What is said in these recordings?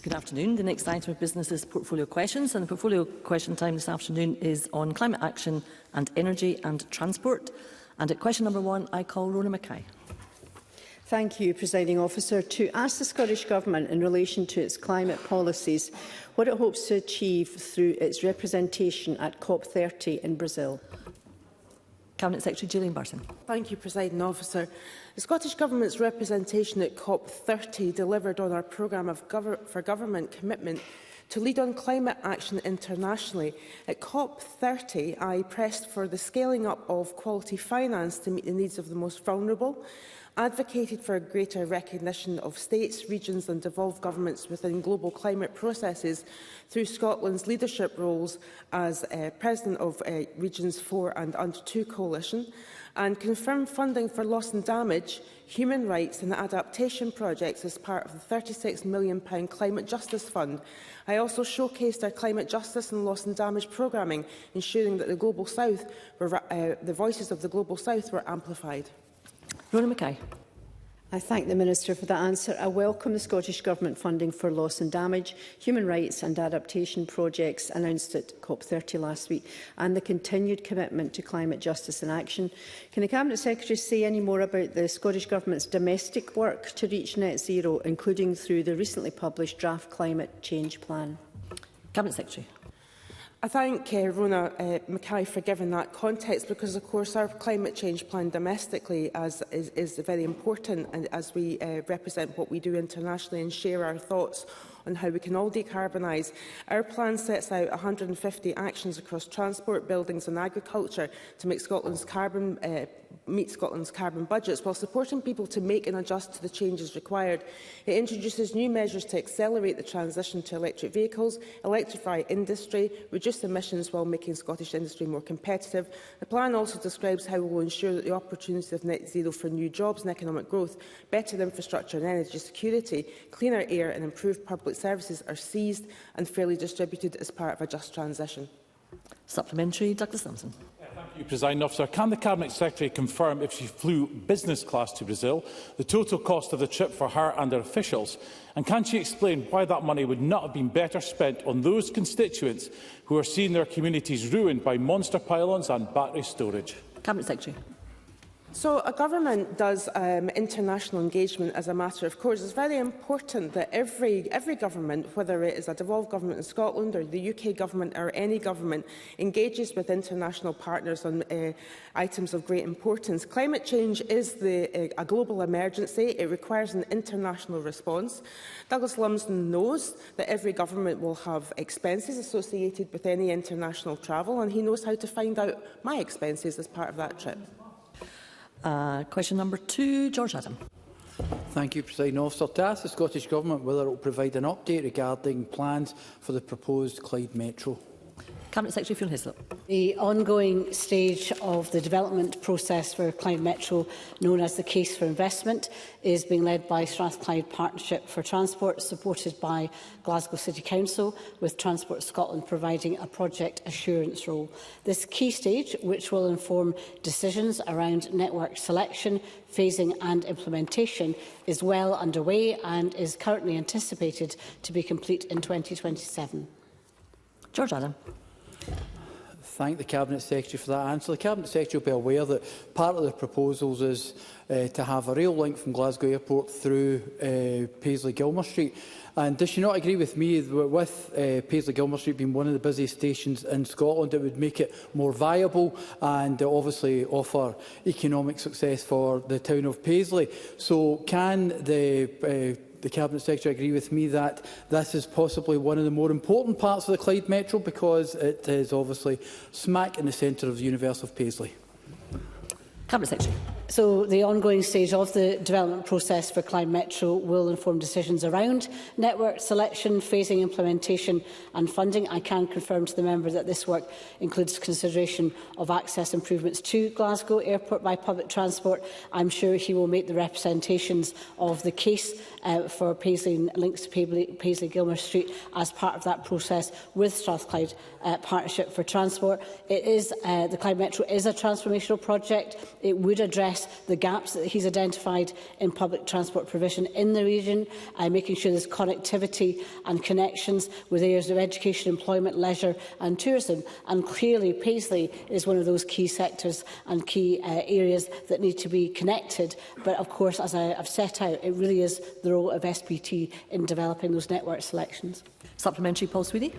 Good afternoon. The next item of business is portfolio questions, and the portfolio question time this afternoon is on climate action and energy and transport. And at question number 1, I call Rona Mackay. Thank you, Presiding Officer. To ask the Scottish Government in relation to its climate policies, what it hopes to achieve through its representation at COP30 in Brazil. Cabinet Secretary Gillian Burton. Thank you, Presiding Officer. The Scottish Government's representation at COP30 delivered on our programme for government commitment to lead on climate action internationally. At COP30, I pressed for the scaling up of quality finance to meet the needs of the most vulnerable, advocated for a greater recognition of states, regions and devolved governments within global climate processes through Scotland's leadership roles as President of Regions 4 and Under 2 Coalition, and confirmed funding for loss and damage, human rights and adaptation projects as part of the £36 million Climate Justice Fund. I also showcased our climate justice and loss and damage programming, ensuring that the voices of the Global South were amplified. Rona Mackay. I thank the Minister for that answer. I welcome the Scottish Government funding for loss and damage, human rights and adaptation projects announced at COP30 last week, and the continued commitment to climate justice and action. Can the Cabinet Secretary say any more about the Scottish Government's domestic work to reach net zero, including through the recently published draft climate change plan? Cabinet Secretary. I thank Rona Mackay for giving that context, because of course our climate change plan domestically is very important, and as we represent what we do internationally and share our thoughts on how we can all decarbonise. Our plan sets out 150 actions across transport, buildings and agriculture to make meet Scotland's carbon budgets, while supporting people to make and adjust to the changes required. It introduces new measures to accelerate the transition to electric vehicles, electrify industry, reduce emissions while making Scottish industry more competitive. The plan also describes how we will ensure that the opportunities of net zero for new jobs and economic growth, better infrastructure and energy security, cleaner air and improved public services are seized and fairly distributed as part of a just transition. Supplementary, Douglas Thompson. Thank you, Presiding Officer. Can the Cabinet Secretary confirm if she flew business class to Brazil, the total cost of the trip for her and her officials? And can she explain why that money would not have been better spent on those constituents who are seeing their communities ruined by monster pylons and battery storage? Cabinet Secretary. So a government does international engagement as a matter of course. It's very important that every government, whether it is a devolved government in Scotland or the UK government or any government, engages with international partners on items of great importance. Climate change is a global emergency. It requires an international response. Douglas Lumsden knows that every government will have expenses associated with any international travel, and he knows how to find out my expenses as part of that trip. Question number 2, George Adam. Thank you, Presiding Officer. To ask the Scottish Government whether it will provide an update regarding plans for the proposed Clyde Metro. Cabinet Secretary Fiona Hislop. The ongoing stage of the development process for Clyde Metro, known as the Case for Investment, is being led by Strathclyde Partnership for Transport, supported by Glasgow City Council, with Transport Scotland providing a project assurance role. This key stage, which will inform decisions around network selection, phasing and implementation, is well underway and is currently anticipated to be complete in 2027. George Adam. Thank the Cabinet Secretary for that answer. The Cabinet Secretary will be aware that part of the proposals is to have a rail link from Glasgow Airport through Paisley-Gilmer Street. And does she not agree with me that with Paisley-Gilmer Street being one of the busiest stations in Scotland, it would make it more viable and obviously offer economic success for the town of Paisley? So can the Cabinet Secretary agree with me that this is possibly one of the more important parts of the Clyde Metro, because it is obviously smack in the centre of the universe of Paisley? Cabinet Secretary. So the ongoing stage of the development process for Clyde Metro will inform decisions around network selection, phasing, implementation and funding. I can confirm to the member that this work includes consideration of access improvements to Glasgow Airport by public transport. I'm sure he will make the representations of the case for Paisley links to Paisley-Gilmer Street as part of that process with Strathclyde Partnership for Transport. The Clyde Metro is a transformational project. It would address address the gaps that he's identified in public transport provision in the region, making sure there's connectivity and connections with areas of education, employment, leisure and tourism. And clearly Paisley is one of those key sectors and key areas that need to be connected. But of course, as I've set out, it really is the role of SPT in developing those network selections. Supplementary, Paul Sweeney.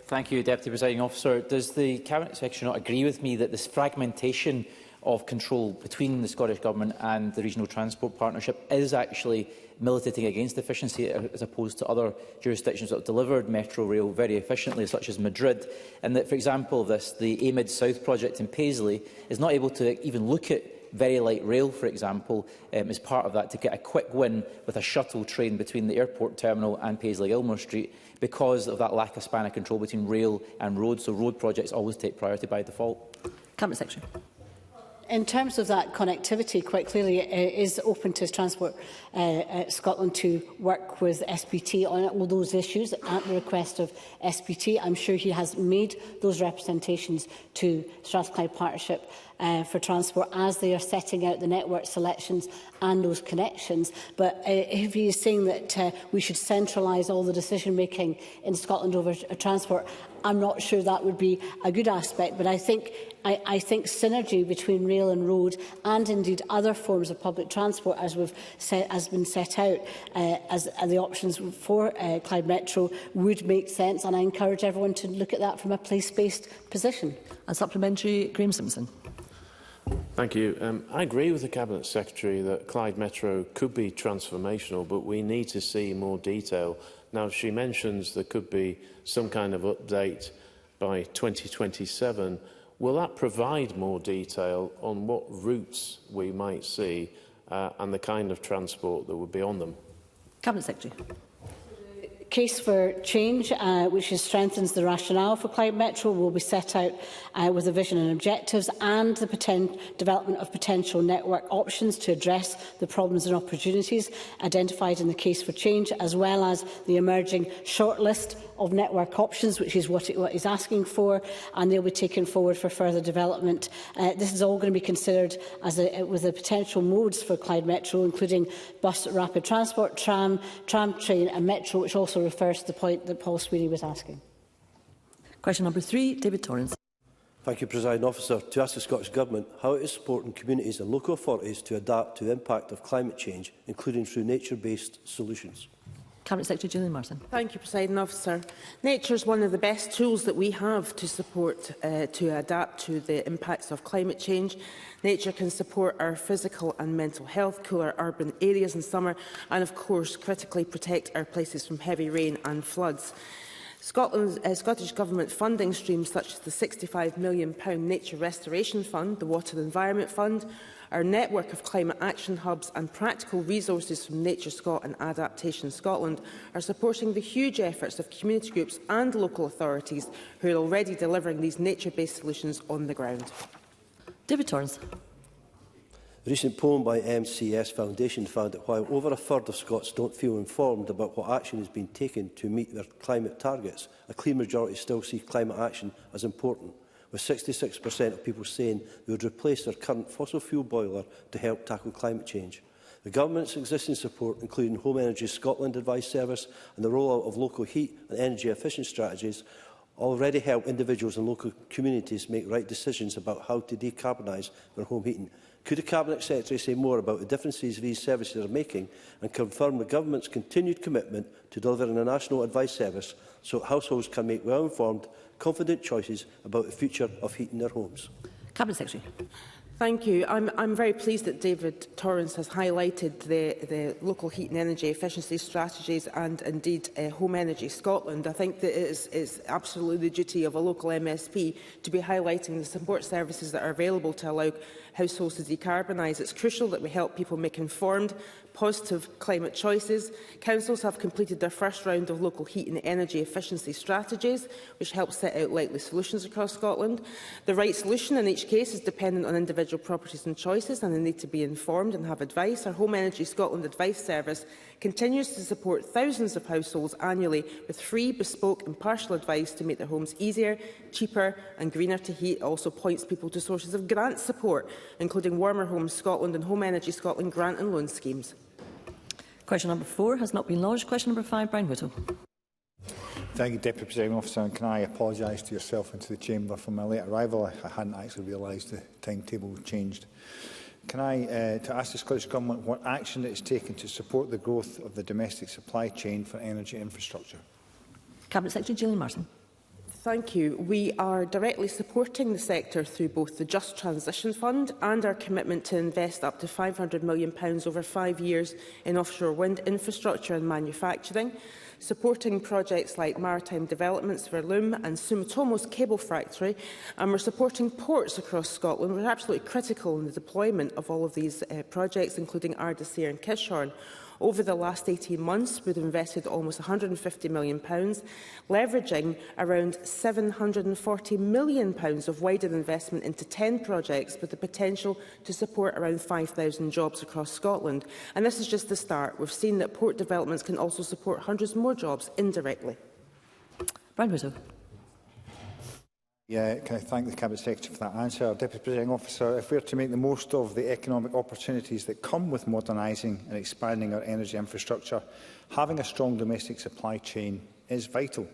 Thank you, Deputy Presiding Officer. Does the Cabinet Secretary not agree with me that this fragmentation of control between the Scottish Government and the Regional Transport Partnership is actually militating against efficiency, as opposed to other jurisdictions that have delivered Metro Rail very efficiently, such as Madrid, and that, for example, the AMID South project in Paisley is not able to even look at very light rail, for example, as part of that, to get a quick win with a shuttle train between the airport terminal and Paisley-Gilmore Street, because of that lack of span of control between rail and road. So road projects always take priority by default. Cabinet Secretary. In terms of that connectivity, quite clearly it is open to Transport Scotland to work with SPT on all those issues at the request of SPT. I'm sure he has made those representations to Strathclyde Partnership for Transport as they are setting out the network selections and those connections. But if he is saying that we should centralise all the decision-making in Scotland over transport, I'm not sure that would be a good aspect. But I think synergy between rail and road, and indeed other forms of public transport, as has been set out as the options for Clyde Metro, would make sense. And I encourage everyone to look at that from a place-based position. And supplementary, Graeme Simpson. Thank you. I agree with the Cabinet Secretary that Clyde Metro could be transformational, but we need to see more detail. Now, she mentions there could be some kind of update by 2027. Will that provide more detail on what routes we might see and the kind of transport that would be on them? Cabinet Secretary. Case for change, which strengthens the rationale for Clyde Metro, will be set out with a vision and objectives, and the development of potential network options to address the problems and opportunities identified in the case for change, as well as the emerging shortlist of network options, which is what he's asking for, and they'll be taken forward for further development. This is all going to be considered with the potential modes for Clyde Metro, including bus rapid transport, tram, train and metro, which also refers to the point that Paul Sweeney was asking. Question number 3, David Torrance. Thank you, Presiding Officer. To ask the Scottish Government how it is supporting communities and local authorities to adapt to the impact of climate change, including through nature-based solutions. Cabinet Secretary Gillian Martin. Thank you, Presiding Officer. Nature is one of the best tools that we have to support, to adapt to the impacts of climate change. Nature can support our physical and mental health, cool our urban areas in summer, and of course critically protect our places from heavy rain and floods. Scottish Government funding streams such as the £65 million Nature Restoration Fund, the Water and Environment Fund, our network of climate action hubs and practical resources from Nature Scot and Adaptation Scotland are supporting the huge efforts of community groups and local authorities who are already delivering these nature-based solutions on the ground. David Torrance. A recent poll by MCS Foundation found that while over a third of Scots don't feel informed about what action is being taken to meet their climate targets, a clear majority still see climate action as important, with 66% of people saying they would replace their current fossil fuel boiler to help tackle climate change. The Government's existing support, including Home Energy Scotland Advice Service and the rollout of local heat and energy efficient strategies, already help individuals and local communities make right decisions about how to decarbonise their home heating. Could the Cabinet Secretary say more about the differences these services are making and confirm the Government's continued commitment to delivering a national advice service so households can make well-informed, confident choices about the future of heating their homes? Cabinet Secretary. Thank you. I'm very pleased that David Torrance has highlighted the local heat and energy efficiency strategies and indeed Home Energy Scotland. I think that it is absolutely the duty of a local MSP to be highlighting the support services that are available to allow households to decarbonise. It's crucial that we help people make informed, positive climate choices. Councils have completed their first round of local heat and energy efficiency strategies, which help set out likely solutions across Scotland. The right solution in each case is dependent on individual individual properties and choices, and they need to be informed and have advice. Our Home Energy Scotland Advice Service continues to support thousands of households annually with free, bespoke, impartial advice to make their homes easier, cheaper and greener to heat. It also points people to sources of grant support, including Warmer Homes Scotland and Home Energy Scotland grant and loan schemes. Question number 4 has not been lodged. Question number 5, Brian Whittle. Thank you, Deputy Presiding Officer, and can I apologise to yourself and to the Chamber for my late arrival? I hadn't actually realised the timetable changed. Can I to ask the Scottish Government what action it is taken to support the growth of the domestic supply chain for energy infrastructure? Cabinet Secretary Gillian Martin. Thank you. We are directly supporting the sector through both the Just Transition Fund and our commitment to invest up to £500 million over 5 years in offshore wind infrastructure and manufacturing, supporting projects like Maritime Developments for Loom and Sumitomo's cable factory, and we're supporting ports across Scotland. We're absolutely critical in the deployment of all of these projects, including Ardersier and Kishorn. Over the last 18 months, we've invested almost £150 million, leveraging around £740 million of wider investment into 10 projects with the potential to support around 5,000 jobs across Scotland. And this is just the start. We've seen that port developments can also support hundreds more jobs indirectly. Brian Whittle. Can I thank the Cabinet Secretary for that answer? Deputy Presiding Officer, if we are to make the most of the economic opportunities that come with modernising and expanding our energy infrastructure, having a strong domestic supply chain is vital.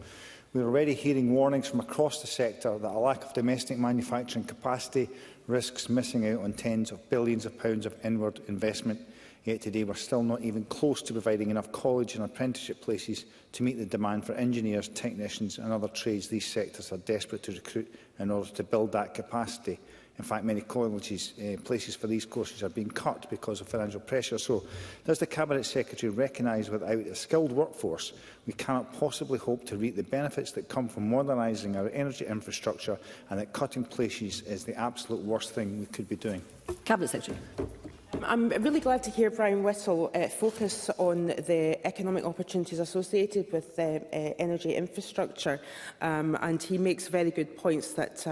We are already hearing warnings from across the sector that a lack of domestic manufacturing capacity risks missing out on tens of billions of pounds of inward investment. Yet today we are still not even close to providing enough college and apprenticeship places to meet the demand for engineers, technicians and other trades these sectors are desperate to recruit in order to build that capacity. In fact, many colleges, places for these courses are being cut because of financial pressure. So, does the Cabinet Secretary recognise without a skilled workforce we cannot possibly hope to reap the benefits that come from modernising our energy infrastructure, and that cutting places is the absolute worst thing we could be doing? Cabinet Secretary. I'm really glad to hear Brian Whittle focus on the economic opportunities associated with energy infrastructure, and he makes very good points that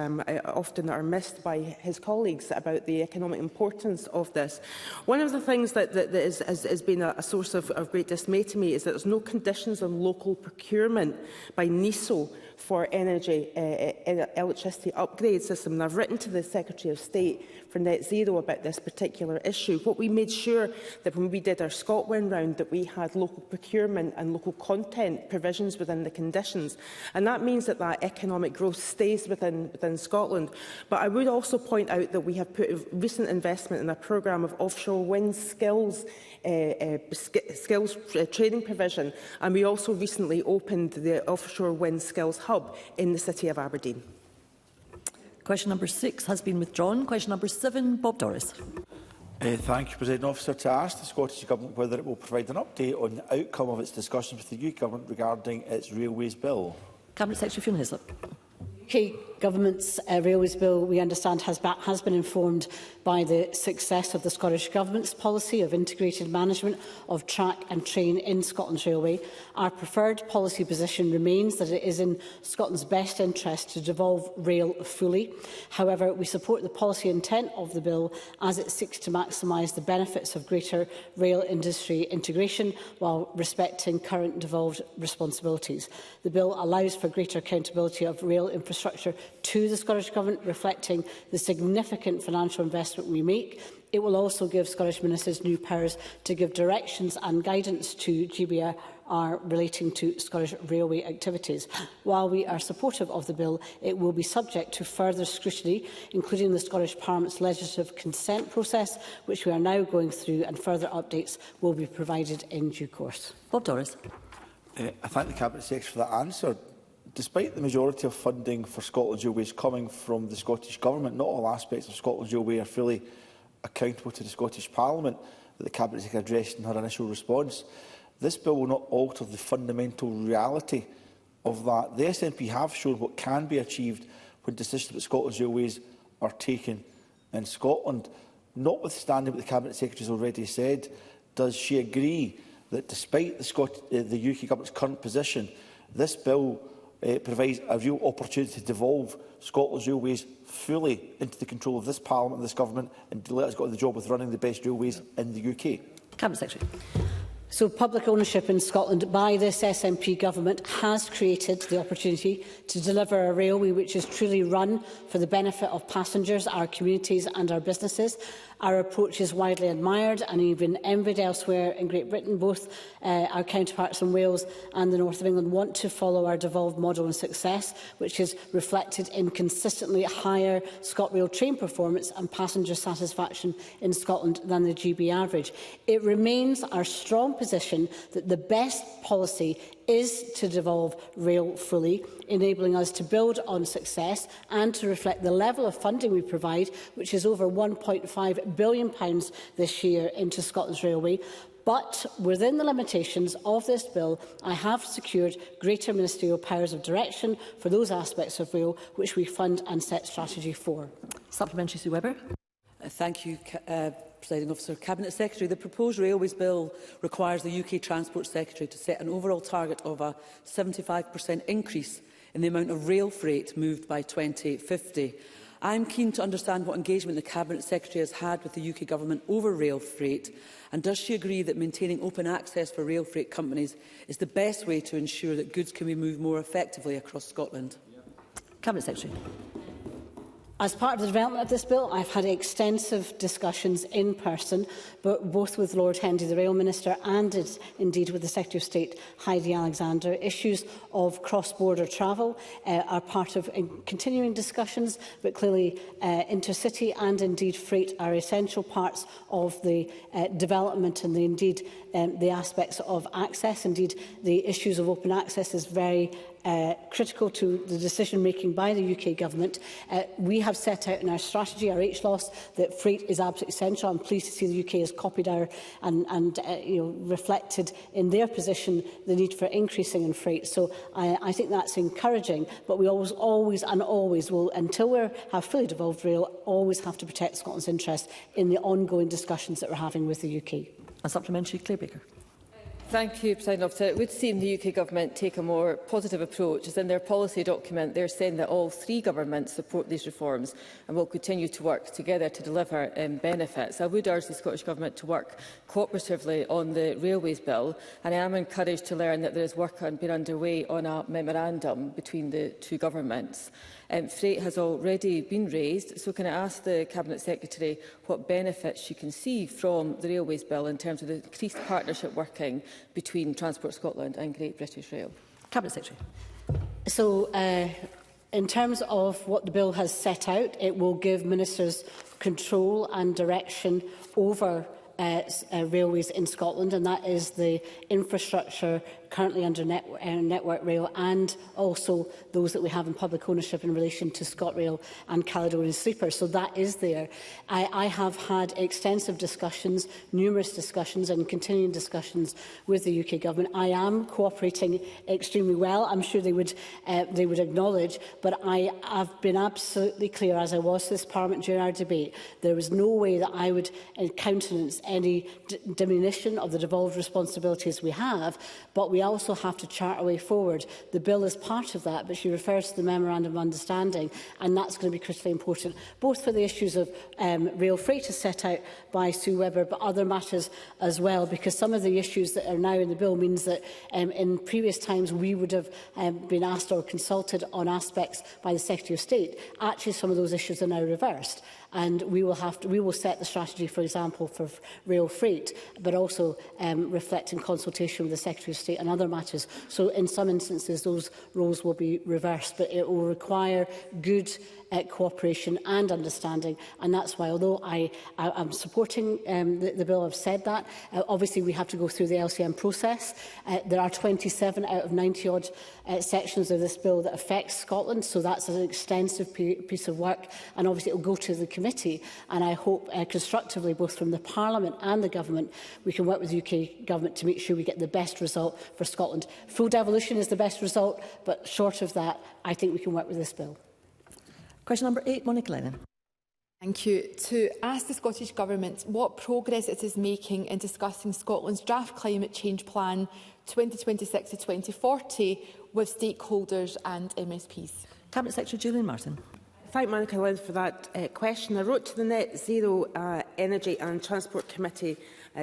often are missed by his colleagues about the economic importance of this. One of the things that has been a source of great dismay to me is that there's no conditions on local procurement by NESO for energy electricity upgrade system. And I've written to the Secretary of State for Net Zero about this particular issue. What we made sure that when we did our ScotWind round that we had local procurement and local content provisions within the conditions. And that means that that economic growth stays within Scotland. But I would also point out that we have put a recent investment in a programme of offshore wind skills training provision, and we also recently opened the Offshore Wind Skills Hub in the City of Aberdeen. Question number 6 has been withdrawn. Question number 7, Bob Doris. Thank you, President Officer. To ask the Scottish Government whether it will provide an update on the outcome of its discussions with the UK Government regarding its Railways Bill. Cabinet Secretary Fiona Hislop. UK Government's Railways Bill, we understand, has been informed by the success of the Scottish Government's policy of integrated management of track and train in Scotland's railway. Our preferred policy position remains that it is in Scotland's best interest to devolve rail fully. However, we support the policy intent of the bill as it seeks to maximise the benefits of greater rail industry integration while respecting current devolved responsibilities. The bill allows for greater accountability of rail infrastructure to the Scottish Government, reflecting the significant financial investment we make. It will also give Scottish ministers new powers to give directions and guidance to GBR relating to Scottish railway activities. While we are supportive of the bill, it will be subject to further scrutiny, including the Scottish Parliament's legislative consent process, which we are now going through, and further updates will be provided in due course. Bob Doris. I thank the Cabinet Secretary for that answer. Despite the majority of funding for Scotland's railways coming from the Scottish Government, not all aspects of Scotland's railway are fully accountable to the Scottish Parliament, that the Cabinet Secretary addressed in her initial response. This bill will not alter the fundamental reality of that. The SNP have shown what can be achieved when decisions about Scotland's railways are taken in Scotland. Notwithstanding what the Cabinet Secretary has already said, does she agree that despite the UK Government's current position, this bill provides a real opportunity to devolve Scotland's railways fully into the control of this Parliament and this Government, and to let us get on the job with running the best railways in the UK. Cabinet Secretary. So public ownership in Scotland by this SNP government has created the opportunity to deliver a railway which is truly run for the benefit of passengers, our communities and our businesses. Our approach is widely admired and even envied elsewhere in Great Britain. Both our counterparts in Wales and the north of England want to follow our devolved model and success, which is reflected in consistently higher ScotRail train performance and passenger satisfaction in Scotland than the GB average. It remains our strong position that the best policy is to devolve rail fully, enabling us to build on success and to reflect the level of funding we provide, which is over £1.5 billion this year into Scotland's railway. But within the limitations of this bill, I have secured greater ministerial powers of direction for those aspects of rail which we fund and set strategy for. Supplementary, Sue Webber. Thank you, Presiding Officer. Cabinet Secretary, the proposed Railways Bill requires the UK Transport Secretary to set an overall target of a 75% increase in the amount of rail freight moved by 2050. I am keen to understand what engagement the Cabinet Secretary has had with the UK Government over rail freight, and does she agree that maintaining open access for rail freight companies is the best way to ensure that goods can be moved more effectively across Scotland? Cabinet Secretary. As part of the development of this bill, I've had extensive discussions in person, both with Lord Hendy, the Rail Minister, and indeed with the Secretary of State, Heidi Alexander. Issues of cross-border travel are part of continuing discussions, but clearly intercity and indeed freight are essential parts of the development and the aspects of access. Indeed, the issues of open access is very critical to the decision-making by the UK Government. We have set out in our strategy, our HLOS, that freight is absolutely essential. I'm pleased to see the UK has copied our and reflected in their position the need for increasing in freight. So I think that's encouraging, but we always will, until we have fully devolved rail, always have to protect Scotland's interests in the ongoing discussions that we're having with the UK. A supplementary, Claire Baker. Thank you, President Officer. It would seem the UK Government take a more positive approach, as in their policy document they're saying that all three governments support these reforms and will continue to work together to deliver benefits. I would urge the Scottish Government to work cooperatively on the Railways Bill, and I am encouraged to learn that there is work being underway on a memorandum between the two governments. Freight has already been raised, so can I ask the Cabinet Secretary what benefits she can see from the Railways Bill in terms of the increased partnership working between Transport Scotland and Great British Rail? Cabinet Secretary. So, in terms of what the bill has set out, it will give ministers control and direction over railways in Scotland, and that is the infrastructure currently under Network Rail and also those that we have in public ownership in relation to ScotRail and Caledonian Sleeper. So that is there. I have had extensive discussions, numerous discussions and continuing discussions with the UK Government. I am cooperating extremely well. I'm sure they would acknowledge, but I have been absolutely clear, as I was to this Parliament during our debate, there was no way that I would countenance any diminution of the devolved responsibilities we have, but we also have to chart a way forward. The bill is part of that, but she refers to the Memorandum of Understanding, and that's going to be critically important, both for the issues of rail freight as set out by Sue Webber, but other matters as well, because some of the issues that are now in the bill means that in previous times we would have been asked or consulted on aspects by the Secretary of State. Actually, some of those issues are now reversed. And we will set the strategy, for example, for rail freight, but also reflect in consultation with the Secretary of State and other matters. So in some instances, those roles will be reversed, but it will require good cooperation and understanding. And that's why, although I'm supporting the bill, I've said that, obviously we have to go through the LCM process. There are 27 out of 90-odd sections of this bill that affect Scotland, so that's an extensive piece of work, and obviously it will go to the committee, and I hope constructively, both from the Parliament and the Government, we can work with the UK Government to make sure we get the best result for Scotland. Full devolution is the best result, but short of that, I think we can work with this bill. Question number 8, Monica Lennon. Thank you. To ask the Scottish Government what progress it is making in discussing Scotland's draft climate change plan 2026 to 2040 with stakeholders and MSPs. Cabinet Secretary Julian Martin. Thank Monica Lynn for that question. I wrote to the Net Zero Energy and Transport Committee,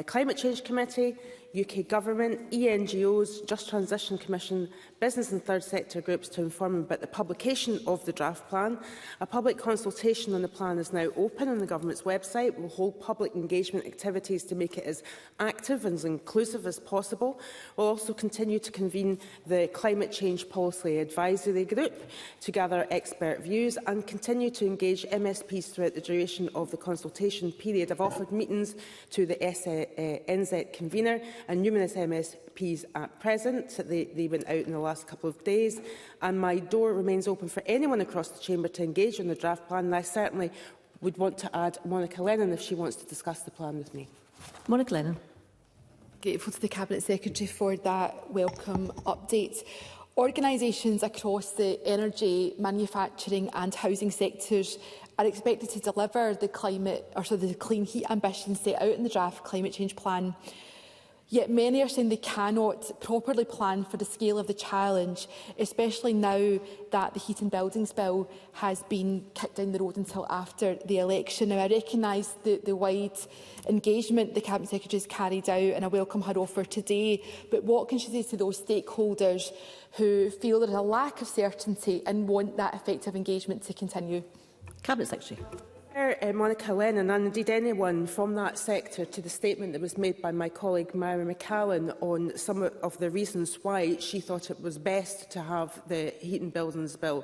Climate Change Committee, UK Government, ENGOs, Just Transition Commission, business and third sector groups to inform about the publication of the draft plan. A public consultation on the plan is now open on the Government's website. We'll hold public engagement activities to make it as active and as inclusive as possible. We'll also continue to convene the Climate Change Policy Advisory Group to gather expert views and continue to engage MSPs throughout the duration of the consultation period. I've offered meetings to the NZ convener and numerous MSPs at present. They went out in the last couple of days, and my door remains open for anyone across the chamber to engage on the draft plan, and I certainly would want to add Monica Lennon if she wants to discuss the plan with me. Monica Lennon. Grateful to the Cabinet Secretary for that welcome update. Organisations across the energy, manufacturing and housing sectors are expected to deliver the the clean heat ambitions set out in the draft climate change plan. Yet many are saying they cannot properly plan for the scale of the challenge, especially now that the Heat and Buildings Bill has been kicked down the road until after the election. Now, I recognise the wide engagement the Cabinet Secretary has carried out, and I welcome her offer today. But what can she say to those stakeholders who feel there is a lack of certainty and want that effective engagement to continue? Cabinet Secretary. Monica Lennon and indeed anyone from that sector to the statement that was made by my colleague Mary McCallan on some of the reasons why she thought it was best to have the Heat and Buildings Bill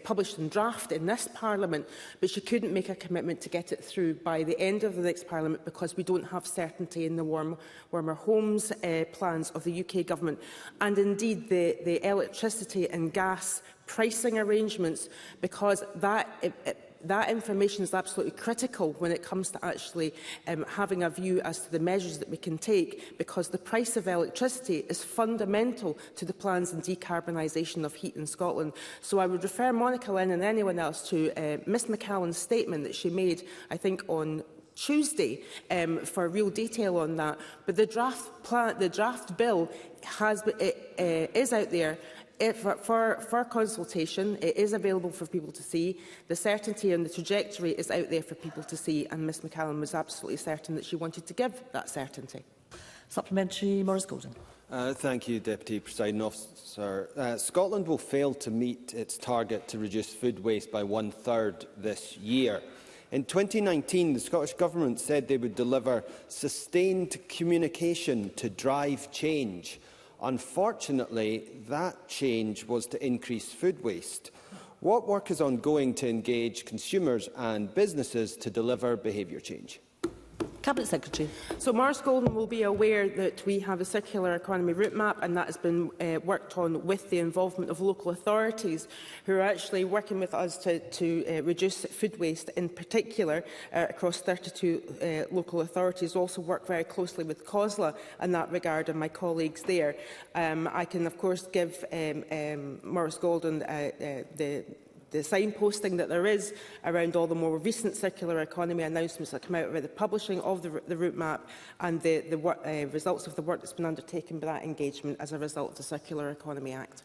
published in draft in this Parliament, but she couldn't make a commitment to get it through by the end of the next Parliament because we don't have certainty in the warmer homes plans of the UK Government, and indeed the electricity and gas pricing arrangements, because that information is absolutely critical when it comes to actually having a view as to the measures that we can take, because the price of electricity is fundamental to the plans and decarbonisation of heat in Scotland. So I would refer Monica Lennon and anyone else to Ms McCallan's statement that she made, I think, on Tuesday for real detail on that. But the draft bill is out there for consultation. It is available for people to see. The certainty and the trajectory is out there for people to see, and Ms McCallan was absolutely certain that she wanted to give that certainty. Supplementary, Maurice Golden. Thank you, Deputy Presiding Officer. Scotland will fail to meet its target to reduce food waste by 1/3 this year. In 2019, the Scottish Government said they would deliver sustained communication to drive change. Unfortunately, that change was to increase food waste. What work is ongoing to engage consumers and businesses to deliver behaviour change? Cabinet Secretary. So Maurice Golden will be aware that we have a circular economy route map, and that has been worked on with the involvement of local authorities who are actually working with us to reduce food waste in particular across 32 local authorities. Also work very closely with COSLA in that regard and my colleagues there. I can of course give Maurice Golden the signposting that there is around all the more recent circular economy announcements that come out about the publishing of the route map and the results of the work that's been undertaken by that engagement as a result of the Circular Economy Act.